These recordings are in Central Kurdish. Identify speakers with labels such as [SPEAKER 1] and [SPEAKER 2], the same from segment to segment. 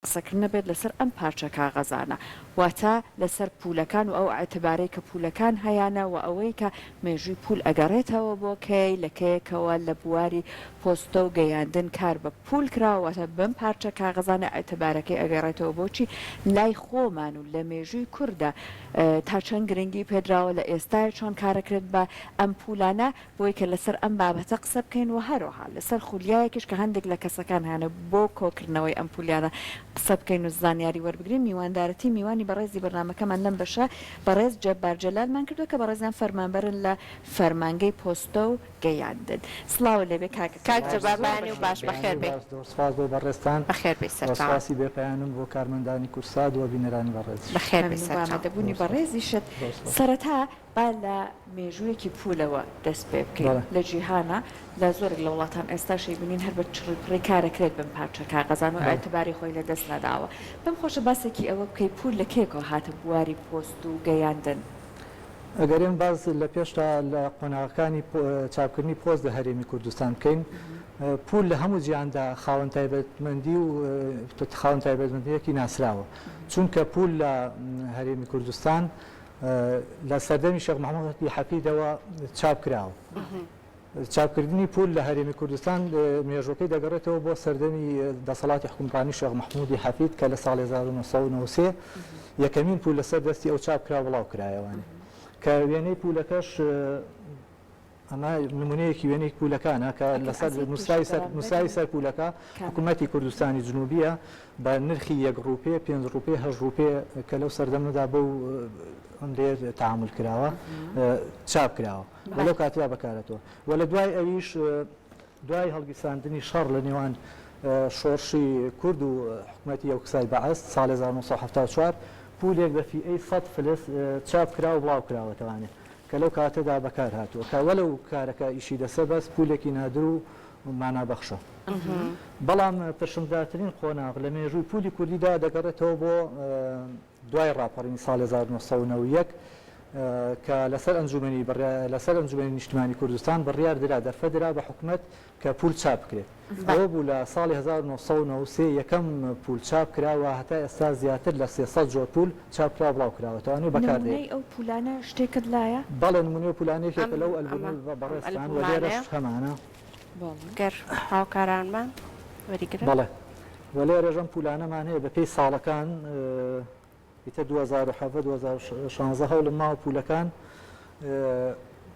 [SPEAKER 1] قسەکردن نەبێت لەسەر ئەم پارچە کاغەزانە واتە لەسەر پولەکان و ئەو ئەعتبارەی کە پولەکان هەیەە و ئەوەی کە مێژووی پول ئەگەڕێتەوە بۆ کەی لەکەیەکەوە لە بواری پۆستە و گەیاندن کار بە پول کراوەتە بم پارچە کاغەزانە ئەعتبارەکەی ئەگەڕێتەوە بۆچی لای خۆمان و لە مێژووی کووردە تا چەند گرنگی پێدراوە لە ئێستای چۆن کارەکرێت بە ئەم پولانە بۆی کە لەسەر ئەم بابەتە قسە بکەین و هەروەها لەسەر خولیایەکیش کە هەندێک لە کەسەکان هەنە بۆ کۆکردنەوەی ئەم پولیانە قسە بکەین و زانیاری وەربگرین میواندارەتی میوانی بەڕێزی بەرنامەکەمان لەم بەشە بەڕێز جەبار جەلالمان کردووە کە بەڕێزیان فەرمانبەرن لە فەرمانگەی پۆستە و گەیاندن. سڵاو لێبێ کاک جەبار بەیانی و باش بەخێربێن.
[SPEAKER 2] سپاس بۆ بەڕێستان.
[SPEAKER 1] بەخێربێ سەرجەم.
[SPEAKER 2] سپاسی بێپەیانم بۆ کارمەندانی کورسات و بینەرانی بەڕێز.
[SPEAKER 1] بەخێربێ سەرجەم. دەبوونی بەڕێزیشت سەرەتا با لە مێژوویەکی پولەوە دەست پێ بکەین لە جیهانە لە زۆرێک لە وڵاتان ئێستاشی بینین هەر بە چڕی کارەکرێت بم پارچە کاغەزان و ئەعتباری خۆی لە دەست نەداوە. بەم خۆشە باسێکی ئەوە بکەی پول لە کێکەوە هاتە بواری پۆست و گەیاندن.
[SPEAKER 2] ئەگەرێن باز لە پێشتا لە قۆناغەکانی چاپکردنی پۆست لە هەرێمی کوردستان بکەین پول لە هەموو جیهاندا خاوەن تایبەتمەندی و خاوەن تایبەتمەندیەکی ناسراوە چونکە پول لە هەرێمی کوردستان لە سەردەمی شێخ محەممەد حەفیدەوە چاپ کراوە. چاپکردنی پول لە هەرێمی کوردستان مێژوەکەی دەگەڕێتەوە بۆ سەردەمی دەسەڵاتی حکومڕانی شێخ محەممەدی حەفید کە لە ساڵی 1993 یەکەمین پول لەسەر دەستی ئەو چاپ کرا بڵاو کرایەوانێ کە وێنەی پولەکەش ئەمە نمونەیەکی وێنەی پولەکانە کە لەسەر نووسراوی سەر پولەکە حکوومەتی کوردستانی جنوبیە بە نرخی 1 ڕوپێ 5 ڕوپێ 8 ڕوپێ کە لەو سەردەمەدا بەو ئەندێ تعامل کراوە چاپ کراوە لەو کاتیا بەکارێتەوە و لە دوای ئەویش دوای هەڵگیرساندنی شەڕ لە نێوان شۆڕشی کورد و حکوومەتی یەکسای بەعەست ساڵی 1974 پولێک بە فیئەی 100 فلس چاپ کرا و بڵاو کراوەتەوانێت کە لەو کاتەدا بەکار هاتووە کە وەلەو کارەکە ئیشی دەسە بەس پولێکی نادر و مانابەخشە. بەڵام پرشمدارترین قۆناغ لە مێژووی پولی کوردیدا دەگەڕێتەوە بۆ دوای ڕاپەڕینی ساڵی 1991 کە لەسەر ئەنجومەنی نیشتیمانی کوردستان بڕیار درا دەرفەدرا بە حکوومەت کە پول چاپ بکرێت. ئەوە بوو لە ساڵی 1993 یەکەم پول چاپ کراوە هەتا ئێستا زیاتر لە 300 جۆر پول چاپ کرا بڵاو کراوەتەوە بەکاردێت.
[SPEAKER 1] نمونەی ئەو پولانە شتێکت لایە؟
[SPEAKER 2] بەڵێ نمونەی پولانێکێکە لەو ئەلبومە بەڕێستان و لێرەش هەمانە
[SPEAKER 3] گەر هاوکارانمان وەریگرن.
[SPEAKER 2] بەڵێ و لێرەژەم پولانەمان هەیە بە پێی ساڵەکان ئیتە 2016 هەوڵم ماوە پولەکان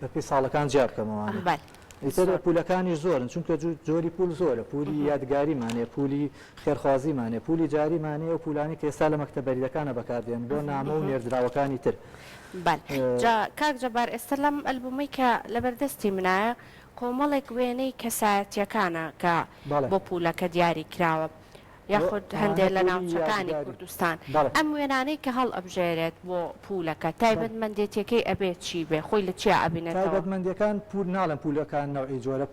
[SPEAKER 2] بە پێی ساڵەکان جیاب بکەمەوانە. ئیتر پولەکانی زۆرن چونکە جۆری پول زۆرە پولی یادگاریمانێ پولی خێرخوازیمانێ پولی جاریمانێ و پولانی کە ئێستا لە مەکتەبەریەکانە بەکاردێن بۆ نامە و نێردراوەکانی تر.
[SPEAKER 3] کاک جەبار ئێستا لەم ئەلبومەی کە لەبەردەستی منایە کۆمەڵێک وێنەی کەسایەتیەکانە کە بۆ پولەکە دیاری کراوە یاخود هەندێک لە ناوچەکانی کوردستان ئەم وێنانەی کە هەڵ ئەبژێرێت بۆ پولەکە تایبەتمەندێتیەکەی ئەبێت چی بێ خۆی لە چیا ئەبینێتەوە؟
[SPEAKER 2] تایبەتمەندەکان پول ناڵم پولەکان نەوعی جۆرە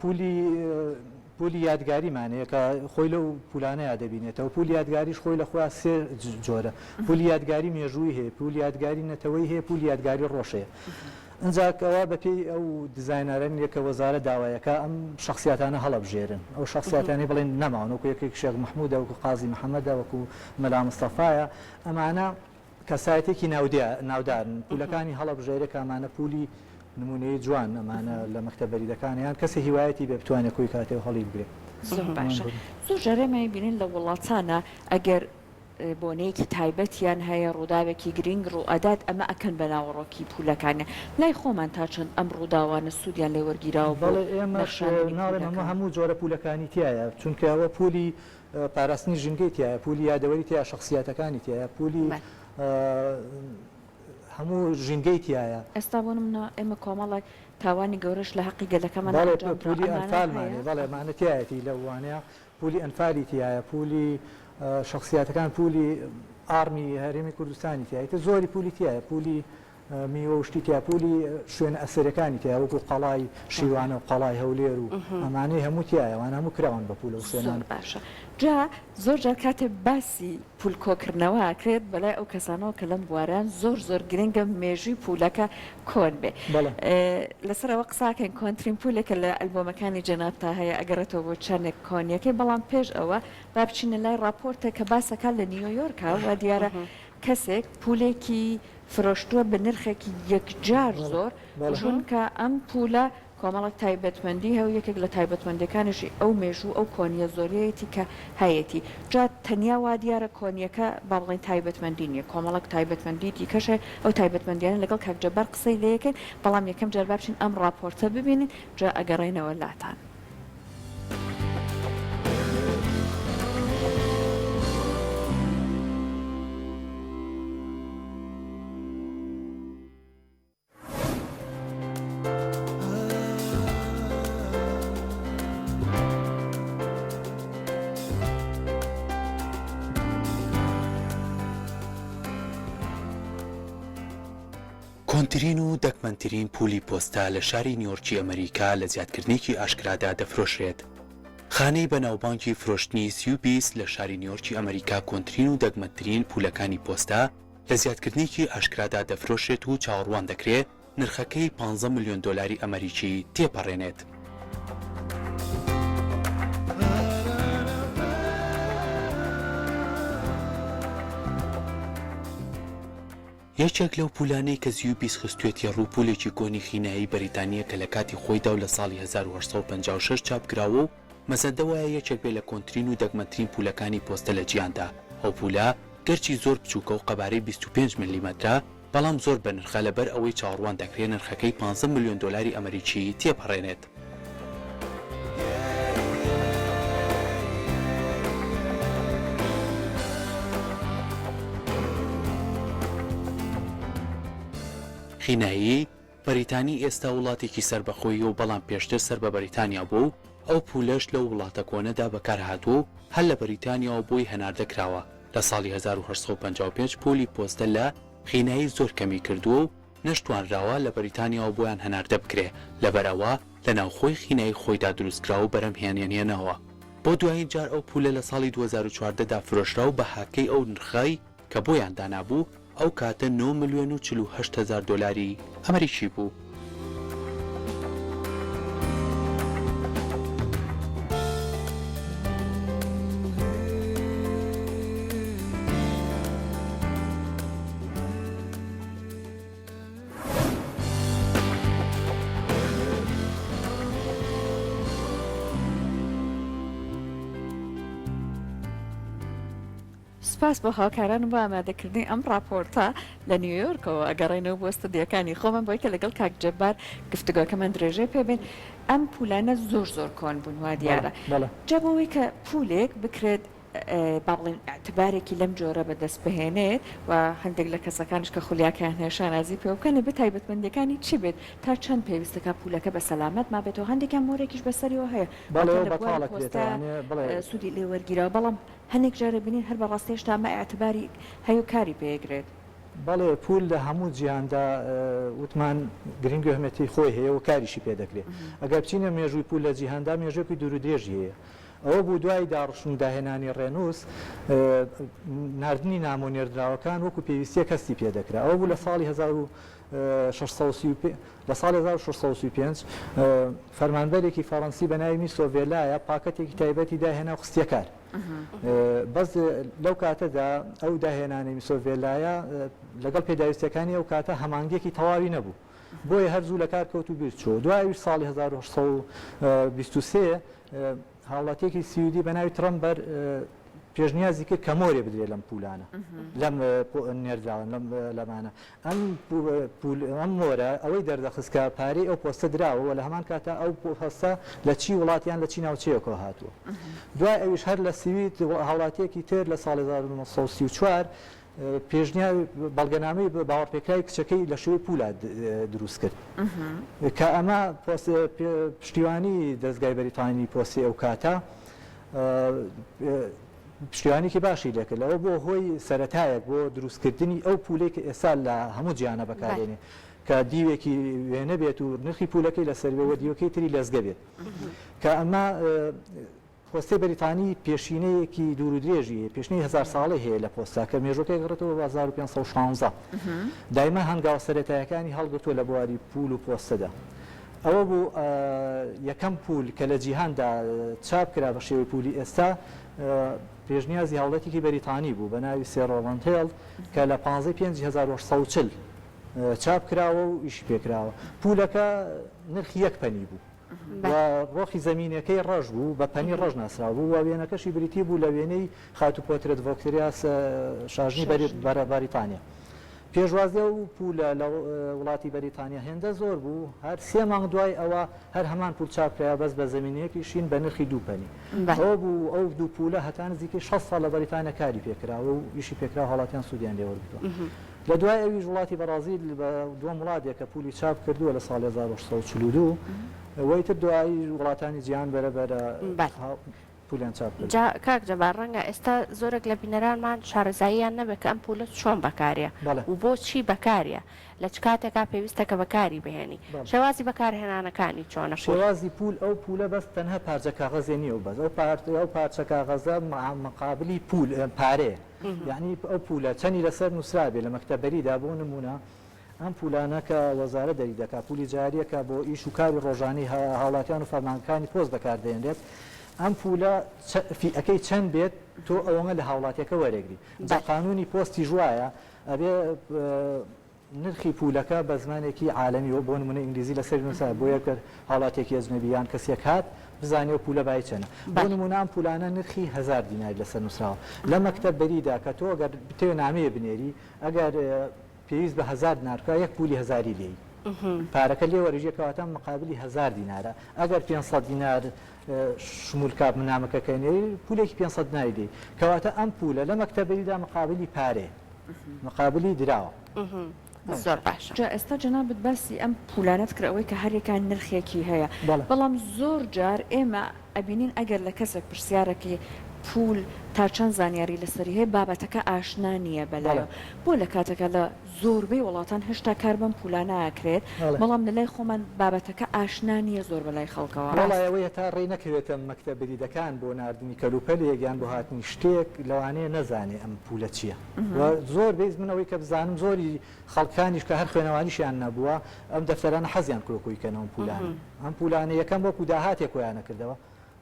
[SPEAKER 2] پولی یادگاریمانەیە کە خۆی لەو پولانەیە دەبینێتەوە پولی یادگاریش خۆی لە خۆیان سێ جۆرە پولی یادگاری مێژووی هەیە پولی یادگاری نەتەوەی هەیە پولی یادگاری ڕۆژەیە. ئەنجاکەوە بەپێی ئەو دیزاینەرن یەکە وەزارە داوایەکە ئەم شخصیاتانە هەڵەبژێرن ئەو شخصیاتانی بڵێن نەماون وەکو یەکێک شێخ محمودە وەکو قازی محەممەدە وەکو مەلا مستەفایە ئەمانە کەسایەتێکی ناودارن پولەکانی هەڵەبژێرە کە ئەمانە پولی نمونەی جوان ئەمانە لە مەکتەبەریدەکانیان کەسی هیوایەتی بێ بتوانێت کۆی کاتێ هەڵی بگرێت.
[SPEAKER 1] زۆر باشە زۆر ژەرێمەی بینین لە وڵاتانە ئەگەر بۆنەیەکی تایبەتیان هەیە ڕووداوێکی گرنگ ڕوئەدات ئەمە ئەکەن بە ناوەڕۆکی پولەکانە لای خۆمان تا چەند ئەم ڕووداوانە سوودیان لێ وەرگیراوە
[SPEAKER 2] بەڵێ ئێمەش ناڵێن ئەمە هەموو جۆرە پولەکانی تایە چونکە ئەوە پولی پاراستنی ژنگەی تایە پولی یادەوەری تایە شخصیاتەکانی تایە پولی هەموو ژینگەی تایە.
[SPEAKER 1] ئێستا بۆ نمونە ئێمە کۆمەڵێک تاوانی گەورەش لە حەقی گەلەکەمان
[SPEAKER 2] پولی ئەنفالمانێ بەڵێ مانە تایەتی لەوانەیە پولی ئەنفالی تایە پولی شخصیاتەکان پولی ئارمی هەرێمی کوردستانی تایە زۆری پولی تایە پولی میوە و شتی تیا پولی شوێن ئەسەرەکانی تیا وەکو قەڵای شیوانە و قەڵای هەولێر و ئەمانەی هەموو تایە ئەوانە هەموو کراون بە پولە و سێنان
[SPEAKER 1] باشە جا زۆر جار کاتێ باسی پول کۆکردنەوە ئاکرێت بەلای ئەو کەسانەوە کە لەم بواران زۆر گرنگە مێژووی پولەکە کۆن بێ لەسەرەوە قساکەین کۆنترین پولێکە لە ئەلبۆمەکانی جەنابتا هەیە ئەگەڕێتەوە بۆ چەندێک کۆنیەکەی بەڵام پێش ئەوە با بچینە لای راپۆرتێک کە باسەکە لە نیویۆرکە و دیارە کەسێک پولێکی فرۆشتووە بە نرخێکی یەکجار زۆر ژونکە ئەم پولە کۆمەڵک تایبەتمەندی هەو یەکێک لە تایبەتمەندەکانیشی ئەو مێژوو ئەو کۆنیە زۆریەتی کە هەیەی جا تەنیا وا دیارە کۆنیەکە با بڵێن تایبەتمەندی نیە کۆمەڵک تایبەتمەندی دیکەشە ئەو تایبەتمەندیانە لەگەڵ کاک جەبار قسەی لەیەکەن بەڵام یەکەم جار با بچین ئەم راپۆرتە ببینین جا ئەگەڕێنەوە لاتان.
[SPEAKER 4] کۆنترین و دەکمەندترین پولی پۆستا لە شاری نیویۆرکی ئەمریکا لە زیادکردنێکی ئاشکرادا دەفرۆشرێت. خانەی بەناوبانگی فرۆشتنی سیوبیس لە شاری نیویۆرکی ئەمریکا کۆنترین و دەگمەندترین پولەکانی پۆستا لە زیادکردنێکی ئاشکرادا دەفرۆشرێت و چاوەڕوان دەکرێت نرخەکەی 15 ملیۆن دۆلاری ئەمریکی تێپەڕێنێت. یەکێک لەو پولانەی کە زیوبیس خستوێتی ڕوو پولێکی کۆنی خینایی بەریتانیە کە لە کاتی خۆیدا و لە ساڵی 1856 چاپکراوە و مەزەندەوەیە یەکێک بێ لە کۆنترین و دەگمەندترین پولەکانی پۆستە لە جیهاندا. ئەو پولە گەرچی زۆر بچووکە و قەبارەی 25 میلیمەترە بەڵام زۆر بە نرخە لەبەر ئەوەی چاوەڕوان دەکرێت نرخەکەی 15 ملیۆن دۆلاری ئەمریکی تێپەڕێنێت. خینایی بەریتانی ئێستا وڵاتێکی سربەخۆیی و بەڵام پێشتر سەر بە بەریتانیا بوو ئەو پولەش لەو وڵاتە کۆنەدا بەکارهاتوو هەر لە بەریتانیاوە بۆی هەناردەکراوە. لە ساڵی 1855 پولی پۆستە لە خینایی زۆر کەمی کردووە و نەشتوانراوە لە بەریتانیاوە بۆیان هەناردە بکرێ لەبەرەوە لە ناوخۆی خینایی خۆیدا دروستکراوە و بەرەمهێنێنەوە. بۆ دوایین جار ئەو پولە لە ساڵی 2014دا فرۆشرا و بە هاکەی ئەو نرخی کە بۆیان دانابوو ئەو کاتە 9 ملیۆن و 48 هەزار دۆلاری ئەمریکی بوو.
[SPEAKER 1] سپاس بۆ هاوکاران بۆ ئامادەکردنی ئەم راپۆرتە لە نیویۆرکەوە ئەگەڕێنەوە بۆ ستودیەکانی خۆمان بۆی کە لەگەڵ کاک جەبار گفتوگۆکەمان درێژێ پێبێن ئەم پولانە زۆر کۆن بوون وا دیارە جا بۆەوەی کە پولێک بکرێت با بڵێن ئەعتبارێکی لەم جۆرە بەدەست بهێنێت و هەندێک لە کەسەکانش کە خولیاکیان هەیە شانازی پێ بکەنێ بە تایبەتمەندەکانی چی بێت تا چەند پێویستەکە پولەکە بە سەلامەت ما بێتەوە هەندێکیان مۆرێکیش بەسەریەوە هەیە سوودی لێ وەرگیرەوە بەڵام هەندێک جارە بینین هەر بە ڕاستیش تا ئەمە ئەعتباری هەیە و کاری پێگرێت.
[SPEAKER 2] بەڵێ پول لە هەموو جیهاندا وتمان گرنگ و هەمەتی خۆی هەیە و کاریشی پێ دەکرێت. ئەگەر بچینە مێژووی پول لە جیهاندا مێژووی دوور و درێژی هەیە. ئەوە بوو دوای داڕشن داهێنانی ڕێنووس ناردنی نامۆنێردراوەکان وەکو پێویستیە کەستی پێدەکرا. ئەوە بوو لە ساڵی 1635 فەرمانبەرێکی فەڕەنسی بە ناوی میسۆڤێلایە پاکەتێکی تایبەتی داهێنا و خستیە کار. بەس لەو کاتەدا ئەو داهێنانی میسۆڤێلایە لەگەڵ پێداویستەکانی ئەو کاتە هەمانگێکی تەواوی نەبوو. بۆیە هەرزوو لە کار کەوت و بیر چۆ. دوای ساڵی 1623 هاوڵاتیەکی سیودی بە ناوی ترەمبەر پێشنیازی کرد کە مۆرێ بدرێت لەم پولانە لەم نێردراون لەمانە ئەم مۆرە ئەوەی دەردەخست کە پارەی ئەو پۆستە دراوە و لە هەمان کاتە ئەو پۆستە لە چی وڵاتیان لە چی ناوچەیەکەوە هاتووە. دوای ئەویش هەر لە سیویت هاوڵاتیەکی تر لە ساڵی 1934 پێشنیار بەڵگەنامەی باوەڕپێکرای کچەکەی لە شوێی پولا دروست کرد کە ئەمە پشتیوانی دەستگای بەریتانی پۆستی ئەو کاتە پشتیوانێکی باشی دەکرد لەوە بۆ هۆی سەرەتایەک بۆ دروستکردنی ئەو پولەی کە ئێستا لە هەموو جیانە بەکارێنێ کە دیوێکی وێنە بێت و نرخی پولەکەی لەسەرەوە دیوەکەی تری لەزگە بێت کە ئەمە پۆستەی بەریتانی پێشینەیەکی دوور و درێژی پێشنەی 1000 ساڵی هەیە لە پۆستا کە مێژوەکەی گەڕێتەوە بە 1516 دایما هەنگاو سەرەتایەکانی هەڵگرتووە لە بواری پول و پۆستەدا ئەوە بوو یەکەم پول کە لە جیهاندا چاپ کرا بە شێوەی پولی ئێستا پێشنیازی هاوڵەتێکی بەریتانی بوو بە ناوی سێڕۆڤەنتێڵ کە لە 15,840 چاپ کراوە و ئیشی پێکراوە پولەکە نرخی 1 پەنی بوو و ڕۆخی زمینەکەی ڕەش بوو بە پەنی ڕەش ناسرا بوو و وێنەکەشی بریتی بوو لە وێنەی خاتوپۆترێت ڤۆکتریاس شاژنی بەریتانیا پێشوازیە و پولە لە وڵاتی بەریتانیا هێندە زۆر بوو هەر 3 مانگ دوای ئەوە هەر هەمان پول چاپکرا بەس بە زمینەیەکی شین بە نرخی 2 پەنی ئەوە بوو ئەو دوو پولە هەتا نزیکەی 6 ساڵ لە بەریتانیا کاری پێکراوە و ئیشی پێکرا هەڵاتیان سوودیان لێوەرگرتووە لە دوای ئەویش وڵاتی بەرازیل بە دووەم وڵاتێک کە پولی چاپ کردووە لە ساڵی 1942 ئەوەی تر دوایی وڵاتانی جیهان بەرەبەرە پولیان چاپ کرد.
[SPEAKER 3] کاک جەبار ڕەنگە ئێستا زۆرێک لە بینەرانمان شارەزاییان نەبێت کە ئەم پولە چۆن بەکارە و بۆ چی بەکارە لە چ کاتێکا پێویستە کە بەکاری بهێنی شێوازی بەکارهێنانەکانی چۆنە
[SPEAKER 2] شێوازی پول ئەو پولە بەس تەنها پارچە کاغەزێ نیە و بەس ئەو پارچە کاغەزە مقابلی پول پارەیە یعنی ئەو پولە چەندی لەسەر نووسرابێ لە مەکتەبەریدا بۆ نمونە ئەم پولانە کە وەزارە دەری دەکات پولی جاریەکە بۆ ئیش و کاری ڕۆژانەی هاوڵاتیان و فەرمانەکانی پۆست بەکاردێنرێت ئەم پولە ئەەکەی چەند بێت تۆ ئەوەنە لە هاوڵاتیەکە وەرەگری جا قانونی پۆستی ژوایە ئەبێ نرخی پولەکە بە زمانێکی عالەمیەوە بۆ نمونە ئینگلیزی لەسەر نووسا بۆ یەکە هاوڵاتێکی ئەجنەبییان کەسێک هات بزانێ و پولە بای چەنە بۆ نمونە ئەم پولانە نرخی 1000 دیناری لەسەر نووسراوە لە مەکتەبەریدا کە تۆ ئەگەر بتێ نامەیە بنێری ئەگەر پێویست بە 1000 دینارکە یەک پولی 1000 لێی پارەکە لێ وەرژێکەوەتە مقابلی 1000 دینارە ئەگەر 500 دینار شمول کاب منامەکەکەنێ پولێکی 500 دیناری دێ کەواتە ئەم پولە لە مەکتەبەریدا مقابلی پارێ مقابلی دراوە
[SPEAKER 3] زۆر باش
[SPEAKER 1] جا ئێستا جەنابەت باسی ئەم پولانەت کرد ئەوەی کە هەرێکان نرخێکی هەیە بەڵام زۆر جار ئێمە ئەبینین ئەگەر لە کەسێک پرسیارەکەی پول تا چەند زانیاری لەسەری هەیە بابەتەکە ئاشنا نییە بەلایە بۆ لە کاتەکە لە زۆربەی وڵاتان هێشتا کار بەم پولانە ئاکرێت بەڵام لەلای خۆمان بابەتەکە ئاشنا نییە زۆر بەلای خەڵکەوە
[SPEAKER 2] وڵایەوەیە تا ڕێ نەکەوێتە مەکتەبەریدەکان بۆ نردنی کەلوپەلێک یان بۆ هاتنی شتێک لەوانەیە نەزانێ ئەم پولە چییە زۆر بێز منەوەی کە بزانم زۆری خەڵکانیش کە هەر خوێنەوانیشیان نەبووە ئەم دەفتەرانە حەزیان کۆکۆیکەنەوە پولان ئەم پولانە یەکەم وەکو داهاتێک کۆیان نەکردەوە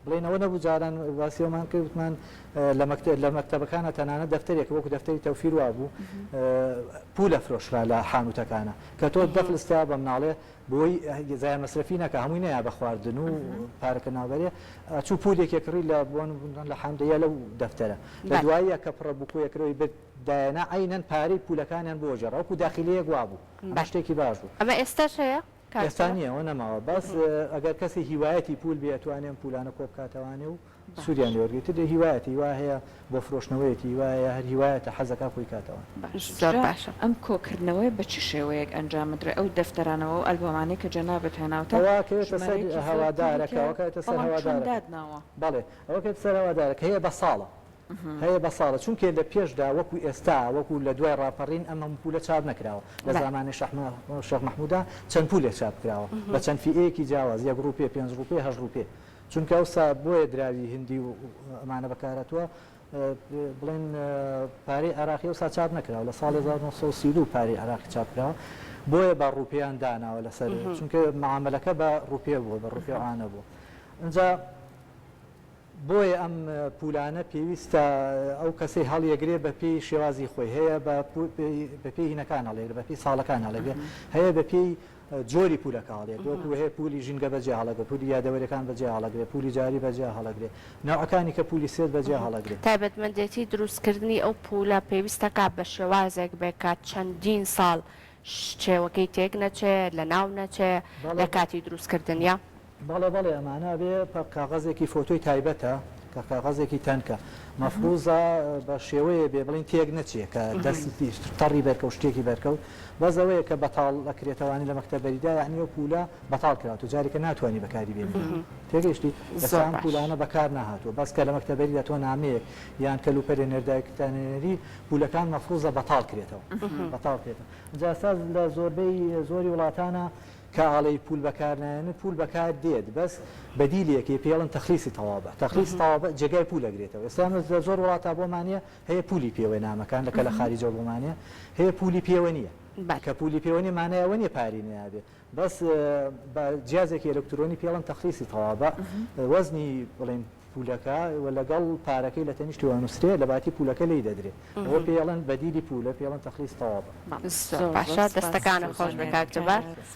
[SPEAKER 2] بڵێنەوە نەبوو جاران باسیەوەمان کردمان لە مەکتەبەکانە تەنانەت دەفتەرێک وەکو دەفتەری تەوفیر وا بوو پولە فرۆشرا لە حانوتەکانە کە تۆ دەفلستا بە مناڵێ بۆی زای مەسرفی نەکە هەمووی نەیە بە خواردن و پارەکە ناوبەرێ چوو پولێکی کڕی لە بۆن لە حەمدەیە لەو دەفتەرە لە دواییە کە پڕە بکویەکەوەی بدایەنە عینەن پارەی پولەکانیان بۆ ژێڕا وەکو داخلیەک وا بوو شتێکی باش بوو
[SPEAKER 3] ئەمە ئێستاش هەیە
[SPEAKER 2] ئێستانیەوە نەماوە بەس ئەگەر کەسی هیوایەتی پول بێتوانێن پولانە کۆ بکاتەوانێ و سوودیان لێوەرگێت دە هیوایەتی وا هەیە بۆ فرۆشتنەوەیەتی وایە هەر هیوایەتە حەزەکە خۆی کاتەوە
[SPEAKER 3] باشە
[SPEAKER 1] ئەم کۆکردنەوەی بە چ شێوەیەک ئەنجامدرێ ئەو دەفتەرانەوە و ئەلبۆمانەی کە جەنابەت
[SPEAKER 2] هێناوتەوەکەوێتە سەر هەوادارەکەەوەکەوێتە سەر هەوادارەوە بەڵێ ئەوەکەوێت سەر هەوادارەکە هەیە بە ساڵە هەیە بە ساڵە چونکە لە پێشدا وەکو ئێستا وەکو لە دوای ڕاپەڕین ئەمە پولە چاپ نەکراوە لە زمانی شەخ مەحمودا چەند پولێک چاپ کراوە بە چەند فیئەیەکی جیاواز 1 ڕوپێ 5 ڕوپێ 8 ڕوپێ چونکە ئەوسا بۆیە دراوی هندی و ئەمانە بەکارەتوە بڵێن پارەی عراقی ئەوسا چاپ نەکراوە لە ساڵی 1932 پارەی عراقی چاپ کراوە بۆیە بە ڕوپیان داناوە لەسەر چونکە معاملەکە بە ڕوپێ بووە بە ڕوپێوانە بوو اینجا بۆیە ئەم پولانە پێویستە ئەو کەسەی هەڵیەگرێ بە پێی شێوازی خۆی هەیە بە پێی هینەکان هەڵێگرێ بە پێی ساڵەکان هەڵێگرێ هەیە بە پێی جۆری پولەکە هەڵێت وەکو هەیە پولی ژینگە بەجێ هەڵەگرێ پولی یادەوەریەکان بەجێ هەڵەگرێ پولی جاری بەجێ هەڵەگرێ ناوعەکانی کە پولی سێت بەجێ هەڵەگرێت
[SPEAKER 3] تایبەتمەندێتی دروستکردنی ئەو پولە پێویستەکە بە شێوازێک بێکات چەندین ساڵ شێوەکەی تێک نەچێت لە ناو نەچێت لە کاتی دروستکردنیا
[SPEAKER 2] بەڵێ ئەمانە بێ کاغەزێکی فۆتۆی تایبەتە کە کاغەزێکی تەنکە مەفروزە بە شێوەیە بێ بڵین تێک نەچێ کە دەستی تەڕی بەرکە و شتێکی بەرکەوت بەس ئەوەیە کە بەتاڵ ئەکرێتەوانی لە مەکتەبەریدا یعنی ئەو پولە بەتاڵ کراوە و جارێکە ناتوانانی بەکاری بێنی تێگەیشتی ئەسان پولانە بەکار نهاتوە بەس کە لە مەکتەبەریدا تۆ نامەیەک یان کەلوپەرێ نێردایکتانێنەری پولەکان مەفروزە بەتاڵ کرێتەوە بەتاڵ کرێتەوە جا ئێستا لە زۆری وڵاتانە کە ئاڵەی پول بەکارنایەنە پول بەکار دێت بەس بەدیلێکی پێڵن تەخلیسی تەوابە تەخلیس تەوابە جێگای پول ئەگرێتەوە ئێستا لە زۆر وڵاتە بۆمانە هەیە پولی پێوەی نامەکان لەکە لە خاریجەوە بۆمانە هەیە پولی پێوە نییە کە پولی پێوەنی مانایەوە نیە پاری نابێت بەس بە جیازێکی ئەلکترۆنی پێڵن تەخلیسی تەوابە وەزنی بڵێن پولەکە لەگەڵ پارەکەی لە تەنیشتی وانووسێ لە باتی پولەکە لی دەدرێت ئەوە پێڵن بەدیلی پولە پێڵن تەخلیس تەوابە
[SPEAKER 3] باشە دەستەکانە خۆش بە کاک جەبار